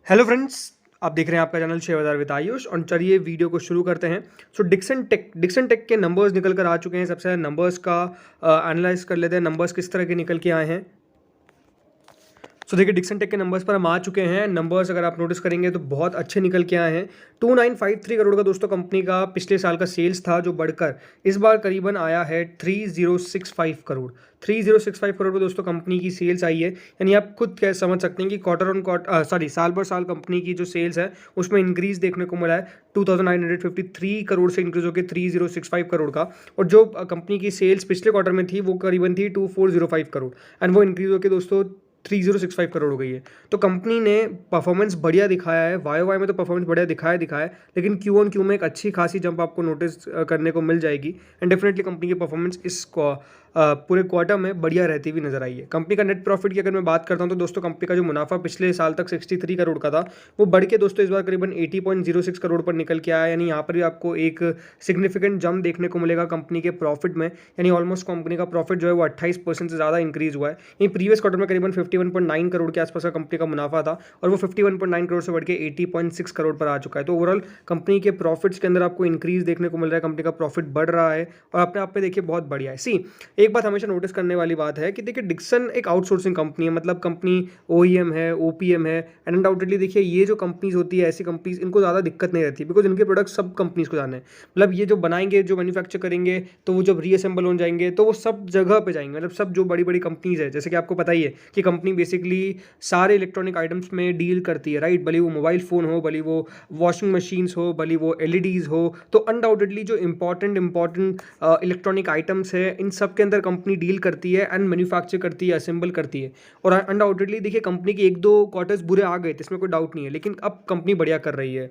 Hello friends, आप देख रहे हैं आपका चैनल शेयर बाजार विद आयुष और चलिए वीडियो को शुरू करते हैं। डिक्सन टेक के नंबर्स निकल कर आ चुके हैं। सबसे पहले नंबर्स का एनालाइज कर लेते हैं, नंबर्स किस तरह के निकल के आए हैं। देखिए डिक्सन टेक के नंबर्स पर हम आ चुके हैं। नंबर्स अगर आप नोटिस करेंगे तो बहुत अच्छे निकल के आए हैं। 2953 करोड़ का दोस्तों कंपनी का पिछले साल का सेल्स था, जो बढ़कर इस बार करीबन आया है 3065 करोड़। 3065 करोड़ पर दोस्तों कंपनी की सेल्स आई है। यानी आप खुद क्या समझ सकते हैं कि क्वार्टर ऑन क्वार्टर साल पर साल कंपनी की जो सेल्स है उसमें इंक्रीज देखने को मिला है। 2953 करोड़ से इंक्रीज होकर 3065 करोड़ का। और जो कंपनी की सेल्स पिछले क्वार्टर में थी वो करीबन थी 2405 करोड़ एंड वो इंक्रीज होकर दोस्तों 3065 करोड़ हो गई है। तो कंपनी ने परफॉर्मेंस बढ़िया दिखाया है। वाई में तो परफॉर्मेंस बढ़िया दिखाया है, लेकिन क्यू ऑन क्यू में एक अच्छी खासी जंप आपको नोटिस करने को मिल जाएगी। एंड डेफिनेटली कंपनी की परफॉर्मेंस इस पूरे क्वार्टर में बढ़िया रहती हुई नजर आई है। कंपनी का नेट प्रॉफिट की अगर मैं बात करता हूं तो दोस्तों कंपनी का जो मुनाफा पिछले साल तक 63 करोड़ का था वो बढ़ के दोस्तों इस बार करीबन 80.06 करोड़ पर निकल के आया। यानी यहाँ पर भी आपको एक सिग्निफिकेंट जंप देखने को मिलेगा कंपनी के प्रॉफिट में। यानी ऑलमोस्ट कंपनी का प्रॉफिट जो है वो 28% से ज़्यादा इंक्रीज हुआ है। ये प्रीवियस क्वार्टर में करीबन 51.9 करोड़ के आसपास का कंपनी का मुनाफा था और वो 51.9 करोड़ से बढ़ के 80.6 करोड़ पर आ चुका है। तो ओवरऑल कंपनी के प्रॉफिट्स के अंदर आपको इंक्रीज देखने को मिल रहा है। कंपनी का प्रॉफिट बढ़ रहा है और अपने आप में देखिए बहुत बढ़िया है। एक बात हमेशा नोटिस करने वाली बात है कि देखिए डिक्सन एक आउटसोर्सिंग कंपनी है, मतलब कंपनी ओईएम है, ओपीएम है एंड अनडाउटेडली देखिए ये जो कंपनीज होती है ऐसी कंपनीज इनको ज़्यादा दिक्कत नहीं रहती बिकॉज इनके प्रोडक्ट सब कंपनीज को जाने हैं। मतलब ये जो बनाएंगे, जो मैन्युफैक्चर करेंगे, तो वो जब रीअसेंबल हो जाएंगे तो वो सब जगह पे जाएंगे। मतलब सब जो बड़ी बड़ी कंपनीज है, जैसे कि आपको पता ही है कि कंपनी बेसिकली सारे इलेक्ट्रॉनिक आइटम्स में डील करती है, राइट। भले वो मोबाइल फ़ोन हो, भले वो वॉशिंग मशीन्स हो, भले वो एलईडीज़ हो, तो अनडाउटेडली जो इंपॉर्टेंट इलेक्ट्रॉनिक आइटम्स है इन सब के अंदर कंपनी डील करती है एंड मैन्युफैक्चर करती है, असेंबल करती है। और अनडाउटेडली देखिए कंपनी के एक दो क्वार्टर्स बुरे आ गए थे, इसमें कोई डाउट नहीं है, लेकिन अब कंपनी बढ़िया कर रही है।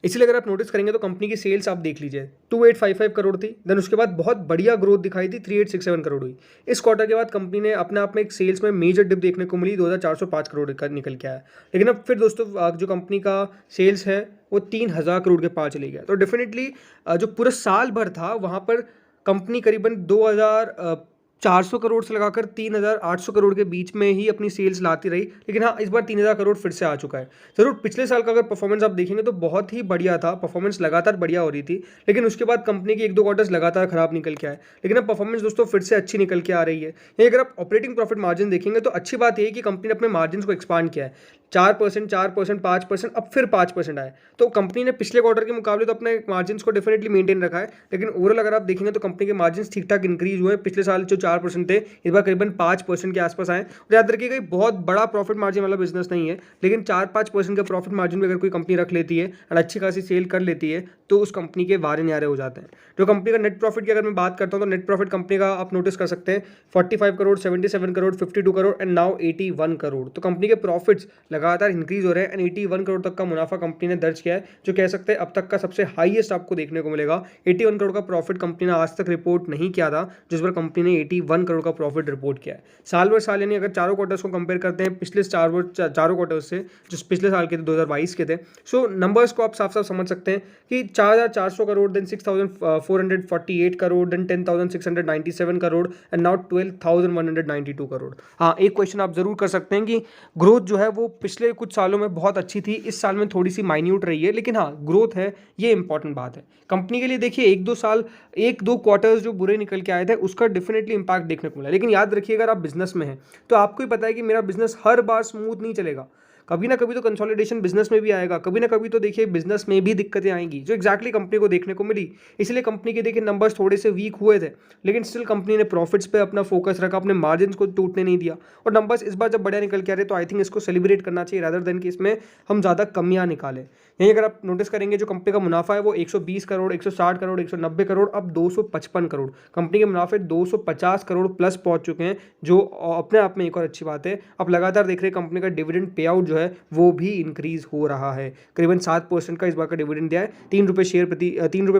इसलिए अगर आप नोटिस करेंगे तो कंपनी की सेल्स आप देख लीजिए 2855 करोड़ थी, देन उसके बाद बहुत बढ़िया ग्रोथ दिखाई थी, 3867 करोड़ हुई। इस क्वार्टर के बाद कंपनी ने अपने आप में एक सेल्स में मेजर डिप देखने को मिली, 2405 करोड़ का निकल के आया। लेकिन अब फिर दोस्तों जो कंपनी का सेल्स है वो 3000 करोड़ के पार चले गया। तो डेफिनेटली जो पूरा साल भर था वहाँ पर कंपनी करीबन 2400 करोड़ से लगाकर 3800 करोड़ के बीच में ही अपनी सेल्स लाती रही। लेकिन हाँ, इस बार 3000 करोड़ फिर से आ चुका है। ज़रूर पिछले साल का अगर परफॉर्मेंस आप देखेंगे तो बहुत ही बढ़िया था, परफॉर्मेंस लगातार बढ़िया हो रही थी। लेकिन उसके बाद कंपनी की एक दो क्वार्टर्स लगातार खराब निकल के आए, लेकिन अब परफॉर्मेंस दोस्तों फिर से अच्छी निकल के आ रही है। ये अगर आप ऑपरेटिंग प्रॉफिट मार्जिन देखेंगे तो अच्छी बात यह है कि कंपनी ने अपने मार्जिन को एक्सपांड किया है। 4%, 4%, 5%, अब फिर 5% आए। तो कंपनी ने पिछले क्वार्टर के मुकाबले तो अपने मार्जिन को डेफिनेटली मेंटेन रखा है, लेकिन ओवरऑल अगर आप देखेंगे तो कंपनी के मार्जिन ठीक ठाक इंक्रीज हुए। पिछले साल जो 4% थे इस बार करीबन 5% के आसपास आए। याद रखिएगा बहुत बड़ा प्रॉफिट मार्जिन वाला बिजनेस नहीं है, लेकिन 4-5% का प्रॉफिट मार्जिन भी अगर कोई कंपनी रख लेती है और अच्छी खासी सेल कर लेती है तो उस कंपनी के वारे न्यारे हो जाते हैं। जो कंपनी का नेट प्रॉफिट की अगर मैं बात करता हूँ तो नेट प्रॉफिट कंपनी का आप नोटिस कर सकते हैं 45 करोड़, 77 करोड़, 52 करोड़ एंड नाउ 81 करोड़। तो कंपनी के प्रॉफिट्स लगातार इंक्रीज हो रहे हैं एंड 81 करोड़ तक का मुनाफा कंपनी ने दर्ज किया है, जो कह सकते हैं अब तक का सबसे हाईएस्ट आपको देखने को मिलेगा। 81 करोड़ का प्रॉफिट कंपनी ने आज तक रिपोर्ट नहीं किया था, जिस पर कंपनी ने 81 करोड़ का प्रॉफिट रिपोर्ट किया है। साल भर साल, यानी अगर चारों क्वार्टर्स को कंपेयर करते हैं पिछले चारों क्वार्टर्स से जो पिछले साल के थे 2022 के थे, सो नंबर्स को आप साफ साफ समझ सकते हैं कि 4400 crore, then 6448 crore, then 10697 crore and now 12192 crore. हाँ, एक क्वेश्चन आप जरूर कर सकते हैं कि ग्रोथ जो है वो पिछले कुछ सालों में बहुत अच्छी थी, इस साल में थोड़ी सी माइन्यूट रही है, लेकिन हाँ ग्रोथ है, ये इंपॉर्टेंट बात है कंपनी के लिए। देखिए एक दो क्वार्टर्स जो बुरे निकल के आए थे उसका डेफिनेटली इंपैक्ट देखने को मिला। लेकिन याद रखिए अगर आप बिजनेस में हैं तो आपको ही पता है कि मेरा बिजनेस हर बार स्मूथ नहीं चलेगा। कभी ना कभी तो कंसोलिडेशन बिजनेस में भी आएगा, कभी ना कभी तो देखिए बिजनेस में भी दिक्कतें आएंगी, जो एक्जैक्टली कंपनी को देखने को मिली। इसलिए कंपनी के देखिए नंबर्स थोड़े से वीक हुए थे, लेकिन स्टिल कंपनी ने प्रॉफिट्स पे अपना फोकस रखा, अपने मार्जिन को टूटने नहीं दिया और नंबर्स इस बार जब बढ़िया निकल के आ रहे तो आई थिंक इसको सेलिब्रेट करना चाहिए रादर देन कि इसमें हम ज़्यादा कमियां निकालें। यहीं अगर आप नोटिस करेंगे जो कंपनी का मुनाफा है वो 120 करोड़, 160 करोड़, 190 करोड़, अब 255 करोड़। कंपनी के मुनाफे 250 करोड़ प्लस पहुंच चुके हैं, जो अपने आप में एक और अच्छी बात है। अब लगातार देख रहे हैं कंपनी का डिविडेंड पे आउट जो है वो भी इंक्रीज हो रहा है। करीबन 7% का इस बार का डिविडेंड दिया है। 3 रुपये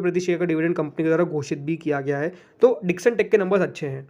प्रति शेयर का डिविडेंड कंपनी के द्वारा घोषित भी किया गया है। तो डिक्सन टेक के नंबर्स अच्छे हैं।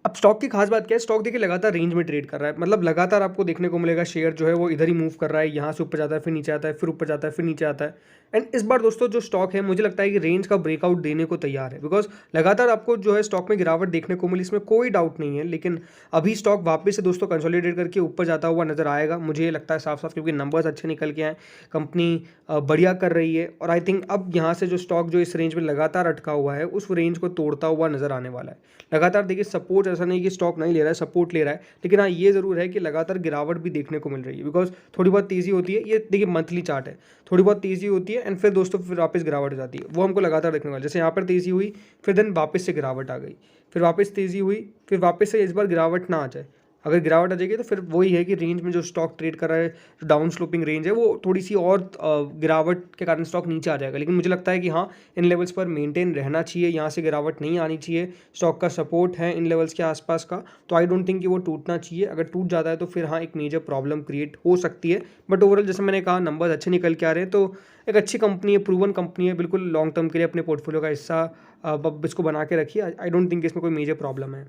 अब स्टॉक की खास बात क्या है, स्टॉक देखिए लगातार रेंज में ट्रेड कर रहा है, मतलब लगातार आपको देखने को मिलेगा शेयर जो है वो इधर ही मूव कर रहा है, यहाँ से ऊपर जाता है, फिर नीचे आता है, फिर ऊपर जाता है, फिर नीचे आता है। एंड इस बार दोस्तों जो स्टॉक है मुझे लगता है कि रेंज का ब्रेकआउट देने को तैयार है, बिकॉज लगातार आपको जो है स्टॉक में गिरावट देखने को मिली, इसमें कोई डाउट नहीं है। लेकिन अभी स्टॉक वापस से दोस्तों कंसोलिडेट करके ऊपर जाता हुआ नजर आएगा, मुझे ये लगता है साफ साफ, क्योंकि नंबर्स अच्छे निकल के आए, कंपनी बढ़िया कर रही है। और आई थिंक अब यहाँ से जो स्टॉक जो इस रेंज में लगातार अटका हुआ है उस रेंज को तोड़ता हुआ नजर आने वाला है। लगातार देखिए सपोर्ट, ऐसा नहीं कि स्टॉक नहीं ले रहा है, सपोर्ट ले रहा है, लेकिन हाँ ये ज़रूर है कि लगातार गिरावट भी देखने को मिल रही है, बिकॉज थोड़ी बहुत तेज़ी होती है, ये देखिए मंथली चार्ट है, थोड़ी बहुत तेज़ी होती है एंड फिर दोस्तों फिर वापस गिरावट हो जाती है, वो हमको लगातार देखने वाला। जैसे यहाँ पर तेज़ी हुई, फिर देन वापस से गिरावट आ गई, फिर वापस तेज़ी हुई, फिर वापस से इस बार गिरावट ना आ जाए। अगर गिरावट आ जाएगी तो फिर वही है कि रेंज में जो स्टॉक ट्रेड कर रहा है, जो डाउन स्लोपिंग रेंज है, वो थोड़ी सी और गिरावट के कारण स्टॉक नीचे आ जाएगा। लेकिन मुझे लगता है कि हाँ इन लेवल्स पर मेंटेन रहना चाहिए, यहाँ से गिरावट नहीं आनी चाहिए, स्टॉक का सपोर्ट है इन लेवल्स के आसपास का, तो आई डोंट थिंक कि वो टूटना चाहिए। अगर टूट जाता है तो फिर हाँ एक मेजर प्रॉब्लम क्रिएट हो सकती है। बट ओवरऑल जैसे मैंने कहा नंबर्स अच्छे निकल के आ रहे हैं, तो एक अच्छी कंपनी है, प्रूवन कंपनी है, बिल्कुल लॉन्ग टर्म के लिए अपने पोर्टफोलियो का हिस्सा अब इसको बना के रखिए। आई डोंट थिंक इसमें कोई मेजर प्रॉब्लम है।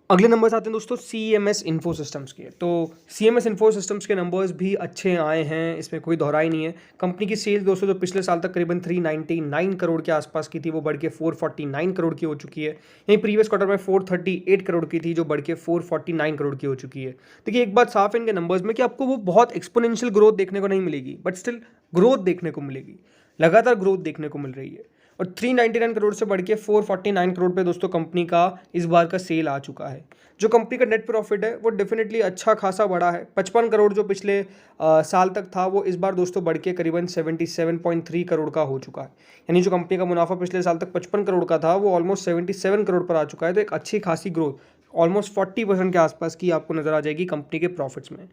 अगले नंबर्स आते हैं दोस्तों CMS इन्फो सिस्टम्स के। तो CMS इन्फो सिस्टम्स के नंबर्स भी अच्छे आए हैं, इसमें कोई दोहराई नहीं है। कंपनी की सेल्स दोस्तों जो पिछले साल तक करीबन 399 करोड़ के आसपास की थी, वो बढ़ के 449 करोड़ की हो चुकी है। यहीं प्रीवियस क्वार्टर में 438 करोड़ की थी, जो बढ़ के 449 करोड़ की हो चुकी है। देखिए एक बात साफ है इनके नंबर्स में कि आपको वो बहुत एक्सपोनेंशियल ग्रोथ देखने को नहीं मिलेगी, बट स्टिल ग्रोथ देखने को मिलेगी, लगातार ग्रोथ देखने को मिल रही है। और 399 करोड़ से बढ़ के 449 करोड़ पे दोस्तों कंपनी का इस बार का सेल आ चुका है। जो कंपनी का नेट प्रॉफिट है वो डेफिनेटली अच्छा खासा बढ़ा है। 55 करोड़ जो पिछले साल तक था, वो इस बार दोस्तों बढ़ के करीबन 77.3 करोड़ का हो चुका है। यानी जो कंपनी का मुनाफा पिछले साल तक 55 करोड़ का था, वो ऑलमोस्ट 77 करोड़ पर आ चुका है। तो एक अच्छी खासी ग्रोथ, ऑलमोस्ट 40% के आसपास की आपको नजर आ जाएगी कंपनी के प्रॉफिट्स में।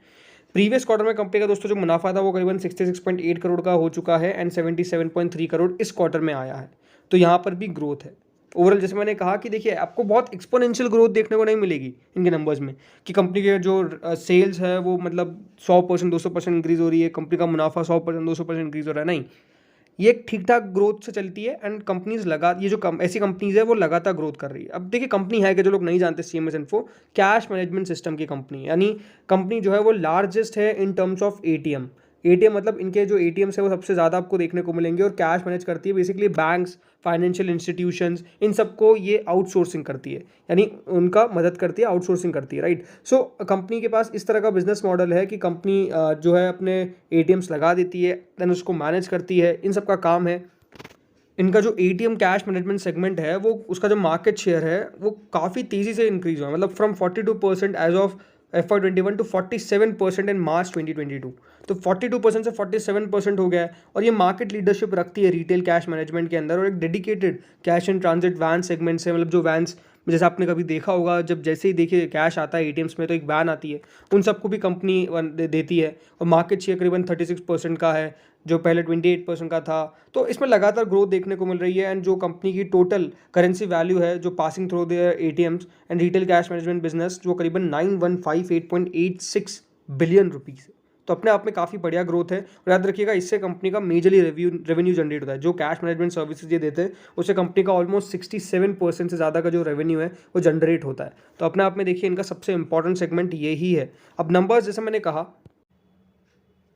प्रीवियस क्वार्टर में कंपनी का दोस्तों जो मुनाफा था वो करीबन 66.8 करोड़ का हो चुका है एंड 77.3 करोड़ इस क्वार्टर में आया है। तो यहाँ पर भी ग्रोथ है। ओवरऑल जैसे मैंने कहा कि देखिए आपको बहुत एक्सपोनेंशियल ग्रोथ देखने को नहीं मिलेगी इनके नंबर्स में, कि कंपनी के जो सेल्स है वो मतलब 100% 200% इंक्रीज हो रही है, कंपनी का मुनाफा 100% 200% इंक्रीज हो रहा है, नहीं। ये एक ठीक ठाक ग्रोथ से चलती है एंड कंपनीज ये जो ऐसी कंपनीज है वो लगातार ग्रोथ कर रही है। अब देखिए कंपनी है कि जो लोग नहीं जानते, CMS info cash management system की कंपनी है, यानी कंपनी जो है वो लार्जेस्ट है इन टर्म्स ऑफ ATM मतलब इनके जो ATMs है वो सबसे ज़्यादा आपको देखने को मिलेंगे, और कैश मैनेज करती है बेसिकली बैंक्स, फाइनेंशियल इंस्टीट्यूशंस, इन सबको ये आउटसोर्सिंग करती है, यानी उनका मदद करती है, आउटसोर्सिंग करती है, राइट। सो कंपनी के पास इस तरह का बिजनेस मॉडल है कि कंपनी जो है अपने ATMs लगा देती है, देन उसको मैनेज करती है, इन सब का काम है। इनका जो ATM कैश मैनेजमेंट सेगमेंट है, वो उसका जो मार्केट शेयर है वो काफ़ी तेज़ी से इंक्रीज हुआ, मतलब from 42% as of FY21 to 47% in March 2022। तो 42% से 47% हो गया है, और ये मार्केट लीडरशिप रखती है रिटेल कैश मैनेजमेंट के अंदर। और एक dedicated cash in transit van segment से, मतलब जो वैन्स जैसे आपने कभी देखा होगा, जब जैसे ही देखिए कैश आता है ATMs में तो एक वैन आती है, उन सबको भी कंपनी देती है। और मार्केट शेयर करीबन 36% का है, जो पहले 28% का था। तो इसमें लगातार ग्रोथ देखने को मिल रही है एंड जो कंपनी की टोटल करेंसी वैल्यू है जो passing through their ATMs and retail cash management business, जो करीबन 9158.86 बिलियन रुपीज़ है। तो अपने आप में काफ़ी बढ़िया ग्रोथ है। और याद रखिएगा इससे कंपनी का मेजरली रेवेन्यू जनरेट होता है, जो कैश मैनेजमेंट सर्विसेज ये देते हैं उससे कंपनी का ऑलमोस्ट 67% से ज़्यादा का जो रेवेन्यू है वो जनरेट होता है। तो अपने आप में देखिए इनका सबसे इंपॉर्टेंट सेगमेंट यही है। अब नंबर्स जैसे मैंने कहा,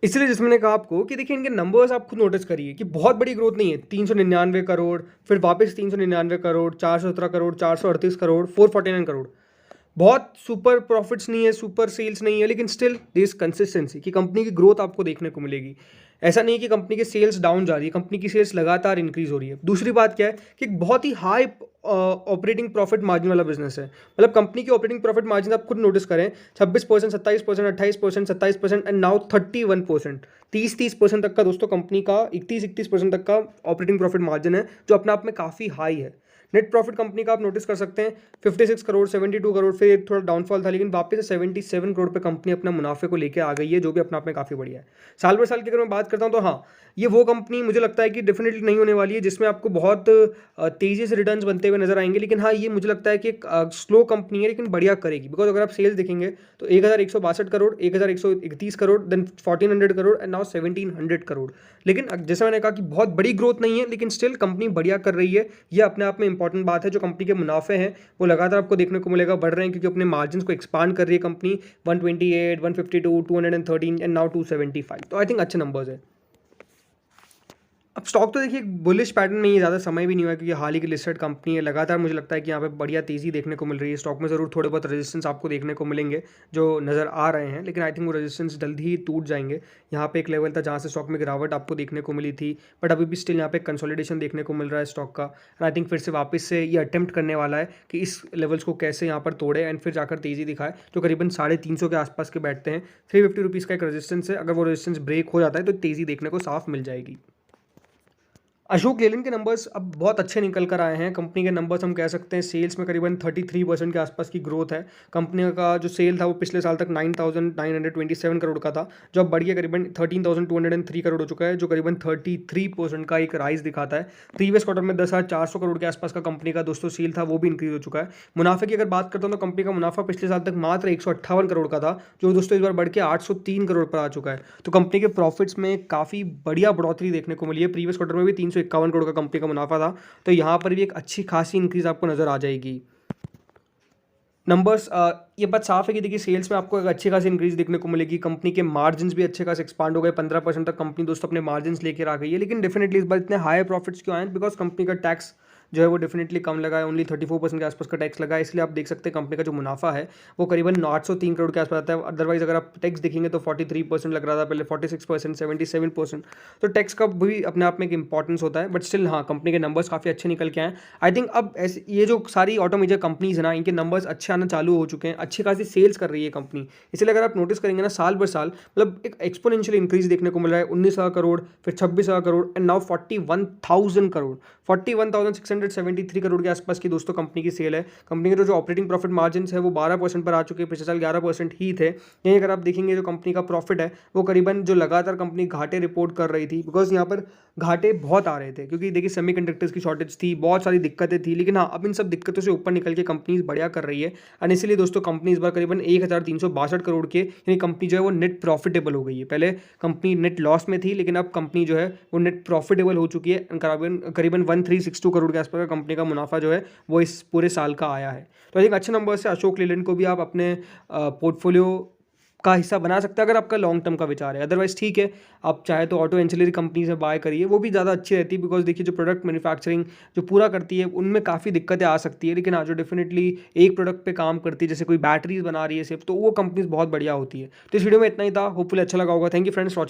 इसलिए जिसमें मैंने कहा आपको कि देखिए इनके नंबर्स आप खुद नोटिस करिए कि बहुत बड़ी ग्रोथ नहीं है। 399 करोड़, फिर वापस 399 करोड़, 417 करोड़, 438 करोड़, 449 करोड़। बहुत सुपर प्रॉफिट्स नहीं है, सुपर सेल्स नहीं है, लेकिन स्टिल दिस कंसिस्टेंसी कि कंपनी की ग्रोथ आपको देखने को मिलेगी। ऐसा नहीं कि कंपनी की सेल्स डाउन जा रही है, कंपनी की सेल्स लगातार इंक्रीज हो रही है। दूसरी बात क्या है कि एक बहुत ही हाई ऑपरेटिंग प्रॉफिट मार्जिन वाला बिजनेस है। मतलब कंपनी की ऑपरेटिंग प्रॉफिट मार्जिन आप खुद नोटिस करें, 26%, 27%, 28%, 27% एंड नाउ 31%, 30% तक का दोस्तों कंपनी का 31% तक का ऑपरेटिंग प्रॉफिट मार्जिन है, जो अपने आप में काफ़ी हाई है। नेट प्रॉफिट कंपनी का आप नोटिस कर सकते हैं 56 करोड़, 72 करोड़, फिर थोड़ा डाउनफॉल था, लेकिन वापस से 77 करोड़ पे कंपनी अपने मुनाफे को लेकर आ गई है, जो भी अपने आप में काफ़ी बढ़िया है। साल भर साल की अगर मैं बात करता हूँ तो हाँ, ये वो कंपनी मुझे लगता है कि डेफिनेटली नहीं होने वाली है जिसमें आपको बहुत तेज़ी से रिटर्न्स बनते हुए नजर आएंगे। लेकिन हाँ, ये मुझे लगता है कि एक स्लो कंपनी है लेकिन बढ़िया करेगी, बिकॉज अगर आप सेल्स देखेंगे तो 1162 crore, 1131 crore, then 1400 crore and now 1700 crore. लेकिन जैसा मैंने कहा कि बहुत बड़ी ग्रोथ नहीं है, लेकिन स्टिल कंपनी बढ़िया कर रही है, ये अपने आप में इंपॉर्टेंट बात है, जो कंपनी के मुनाफे हैं वो लगातार आपको देखने को मिलेगा बढ़ रहे हैं, क्योंकि अपने मार्जिन को एक्सपांड कर रही है कंपनी। 128, 152, 213 एंड नाउ 275, तो आई थिंक अच्छे नंबर्स है। अब स्टॉक तो देखिए बुलिश पैटर्न में ही ज़्यादा समय भी नहीं हुआ, क्योंकि हाल ही की लिस्टेड कंपनी है। लगातार मुझे लगता है कि यहाँ पे बढ़िया तेज़ी देखने को मिल रही है। स्टॉक में ज़रूर थोड़े बहुत रेजिस्टेंस आपको देखने को मिलेंगे जो नज़र आ रहे हैं, लेकिन आई थिंक वो रेजिस्टेंस जल्दी ही टूट जाएंगे। यहाँ पे एक लेवल था जहाँ से स्टॉक में गिरावट आपको देखने को मिली थी, बट अभी भी स्टिल यहाँ पे कंसोलिडेशन देखने को मिल रहा है स्टॉक का। और आई थिंक फिर से वापस से ये अटेम्प्ट करने वाला है कि इस लेवल्स को कैसे यहाँ पर तोड़े एंड फिर जाकर तेज़ी दिखाए, जो करीबन 350 के आसपास के बैठते हैं। 350 रुपीज़ का एक रेजिस्टेंस है, अगर वो रेजिस्टेंस ब्रेक हो जाता है तो तेज़ी देखने को साफ मिल जाएगी। अशोक लेलैंड के नंबर्स अब बहुत अच्छे निकल कर आए हैं। कंपनी के नंबर्स हम कह सकते हैं सेल्स में करीबन 33% के आसपास की ग्रोथ है। कंपनी का जो सेल था वो पिछले साल तक 9,927 करोड़ का था, जो अब बढ़ के करीबन 13,203 करोड़ हो चुका है, जो करीबन 33% का एक राइज दिखाता है। प्रीवियस क्वार्टर में 10,400 करोड़ के आसपास का कंपनी का दोस्तों सेल था, वो भी इंक्रीज हो चुका है। मुनाफे की अगर बात करता हूँ तो कंपनी का मुनाफा पिछले साल तक मात्र 158 करोड़ का था, जो दोस्तों इस बार बढ़ के 803 करोड़ पर आ चुका है। तो कंपनी के प्रॉफिट्स में काफ़ी बढ़िया बढ़ोतरी देखने को मिली है। प्रीवियस क्वार्टर में भी 351 करोड़ का कंपनी का मुनाफा था, तो यहाँ पर भी एक अच्छी खासी इंक्रीज आपको नजर आ जाएगी। नंबर्स ये बात साफ है कि देखिए सेल्स में आपको एक अच्छी खासी इंक्रीज देखने को मिलेगी। कंपनी के मार्जिन्स भी अच्छे खासे एक्सपांड हो गए, 15% तक कंपनी दोस्तों अपने मार्जिन्स लेकर आ गई है। लेकिन डेफिनेटली इस बार इतने हाई प्रॉफिट्स क्यों आए? बिकॉज कंपनी का टैक्स जो है वो डेफिनेटली कम लगा है, ओनली 34% के आसपास का टैक्स लगा है। इसलिए आप देख सकते हैं कंपनी का जो मुनाफा है वो करीबन 803 करोड़ के आसपास आता है। अदरवाइज अगर आप टैक्स देखेंगे तो 43% लग रहा था पहले, 46%, 77%। तो टैक्स का भी अपने आप में एक इंपॉर्टेंस होता है, बट स्टिल हाँ कंपनी के नंबर्स काफ़ी अच्छे निकल के आए। आई थिंक अब ऐसे ये जो सारी ऑटो मेजर कंपनीज है ना, इनके नंबर्स अच्छे आना चालू हो चुके हैं, अच्छी खासी सेल्स कर रही है कंपनी। इसलिए अगर आप नोटिस करेंगे ना, साल भर साल मतलब एक एक्सपोनेंशियल इंक्रीज देखने को मिल रहा है। 19,000 करोड़, फिर 26,000 करोड़ एंड नाउ 41,000 करोड़, 41,673 करोड़ के आसपास की दोस्तों कंपनी की सेल है। कंपनी के जो ऑपरेटिंग प्रॉफिट मार्जिन है वो 12% पर आ चुके हैं, पिछले साल 11% ही थे। यहीं अगर आप देखेंगे जो कंपनी का प्रॉफिट है वो करीबन जो लगातार कंपनी घाटे रिपोर्ट कर रही थी, बिकॉज यहाँ पर घाटे बहुत आ रहे थे, क्योंकि देखिए सेमीकंडक्टर्स की शॉर्टेज थी, बहुत सारी दिक्कतें थी। लेकिन हाँ अब इन सब दिक्कतों से ऊपर निकल के कंपनी बढ़िया कर रही है। एंड इसलिए दोस्तों कंपनी इस बार करीबन 1,362 करोड़ के, यानी कंपनी जो है वो नेट प्रॉफिटेबल हो गई है। पहले कंपनी नेट लॉस में थी, लेकिन अब कंपनी जो है वो नेट प्रॉफिटेबल हो चुकी है। करीबन 1,362 करोड़ के आसपास का कंपनी का मुनाफा जो है वो इस पूरे साल का आया है। तो एक अच्छे नंबर से अशोक लेलैंड को भी आप अपने पोर्टफोलियो का हिस्सा बना सकते हैं अगर आपका लॉन्ग टर्म का विचार है। अदरवाइज ठीक है, आप चाहे तो ऑटो एंसिलरी कंपनी से बाय करिए, वो भी ज़्यादा अच्छी रहती है। बिकॉज देखिए जो प्रोडक्ट मैन्युफैक्चरिंग जो पूरा करती है उनमें काफ़ी दिक्कतें आ सकती है, लेकिन हाँ जो डेफिनेटली एक प्रोडक्ट पे काम करती है, जैसे कोई बैटरीज बना रही है सिर्फ, तो वो कंपनीज बहुत बढ़िया होती है। तो इस वीडियो में इतना ही था, होपफुली अच्छा लगा होगा। Thank you friends.